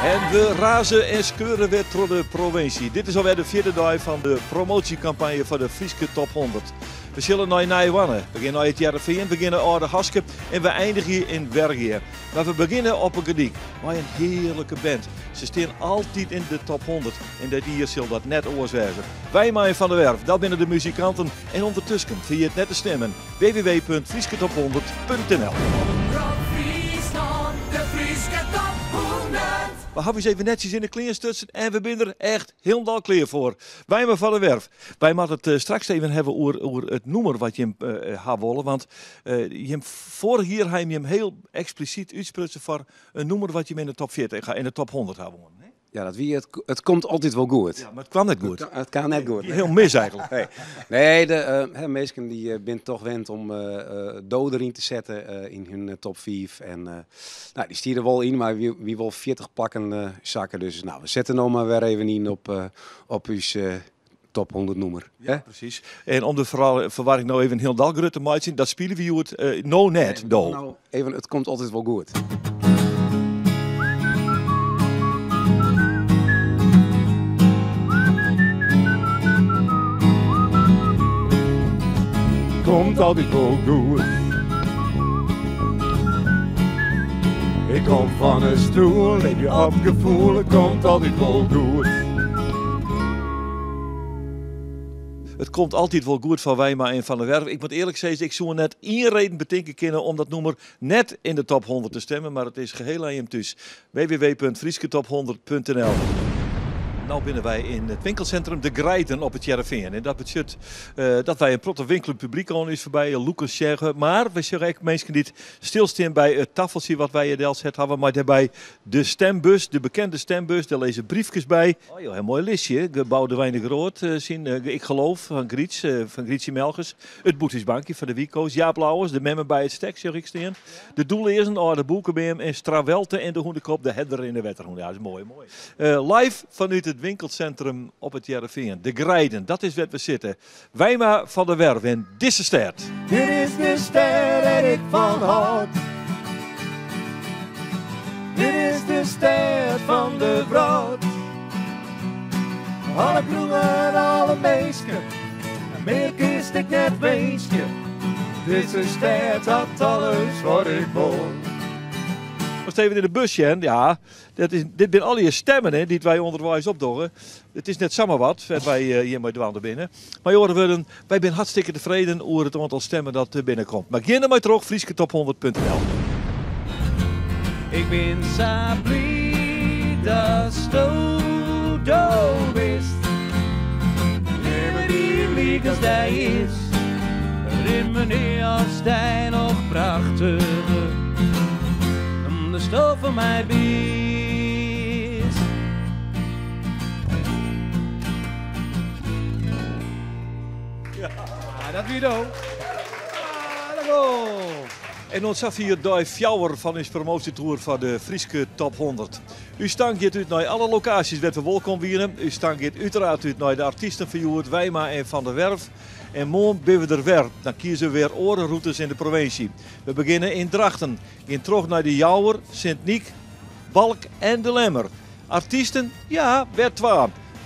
En we razen en skeuren weer door de provincie. Dit is alweer de vierde dag van de promotiecampagne voor de Frieske Top 100. We zullen naar Nijwannen. We beginnen uit Jarreveen, we beginnen Oude Haske en we eindigen hier in Wergier. Maar we beginnen op een gediek. Maar een heerlijke band. Ze staan altijd in de top 100. En dat hier zal dat net oorzaken. Wij Marijn van der Werf, dat binnen de muzikanten. En ondertussen via het net te stemmen. www.friesketop100.nl. We hebben eens even netjes in de kleren stutsen en we zijn er echt helemaal klaar voor. Wij maar van der Werf. Wij moeten het straks even hebben over het nummer wat je hem gaat willen. Want je hem vorig jaar heb je hem heel expliciet uitsprutsen voor een nummer wat je hem in de top 40 gaat, in de top 100 gaat wonen. Ja, het komt altijd wel goed. Ja, maar het kwam net goed. Het kan net goed. Heel mis eigenlijk. Nee, de mensen die zijn toch wend om doden erin te zetten in hun top 5. En nou, die stieren wel in, maar wie wil 40 plakken zakken. Dus nou, we zetten nog maar weer even in op uw top 100 nummer. Ja, precies. En om de verwarring nou even heel dalgrut te maken, dat spelen we het net. Nou, even, het komt altijd wel goed. Komt altijd wel goed. Ik kom van een stoel, heb je opgevoel, het komt altijd wel goed. Het komt altijd wel goed van Wijma en Van der Werf. Ik moet eerlijk zeggen, ik zou net één reden bedenken kunnen om dat nummer net in de top 100 te stemmen, maar het is geheel aan je thuis. www.friesketop100.nl. Nou binnen wij in het winkelcentrum De Grijten op het Jarreveen. En dat betekent dat wij een protte winkel publiek aan is voorbij, Lucas zeggen. Maar we zeggen ook mensen die stilstaan bij het tafeltje wat wij in Elzet hebben. Maar daarbij de stembus, de bekende stembus, daar lezen briefjes bij. Oh joh, een mooi listje. Gebouwde Weinig Rood, ik geloof, van Grietje Melgers. Het Boetisbankje van de Wico's. Jaap Lauwers, de memmen bij het stek, zeg ik steen. De doeleersen, de boeken bij hem. En Strawelte en de hoendekop, de herder in de wetterhoen. Ja, dat is mooi, mooi. Live vanuit het winkelcentrum op het Jarreveen. De Grijden, dat is waar we zitten. Wijma van der Werf in deze stad. Dit is de stad dat ik van houd. Dit is de stad van de brood. Alle bloemen, alle meisken. En meer kist ik net weesje. Deze stad had alles wat ik woon. We staan even in de busje en ja, dit zijn al je stemmen hè, die wij onderwijs opdoen. Het is net samen wat wij hier met dwaan binnen. Maar joh, wij zijn hartstikke tevreden over het aantal stemmen dat binnenkomt. Maar geen maar terug, friesketop100.nl. Ik ben zo blij dat Stodo wist. Neem die liek als hij is. In meneer als hij nog prachtig. De stof van mij bies. Ja, dat wie dan. En ons af hier de fjouwer van ons promotietour van de Frieske Top 100. U stank uit naar alle locaties waar we welkom wieren. U stank uiteraard uit naar de artiesten van Wijma en Van der Werf. En morgen ben we er weer. Dan kiezen we weer orenroutes in de provincie. We beginnen in Drachten. In terug naar de Jouwer, Sint-Niek, Balk en de Lemmer. Artiesten? Ja, weer 2.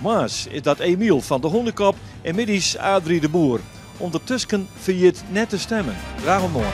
Maas is dat Emiel van de Hoendekop en middies Adrie de Boer. Ondertussen vind je het net te stemmen. Graag om morgen.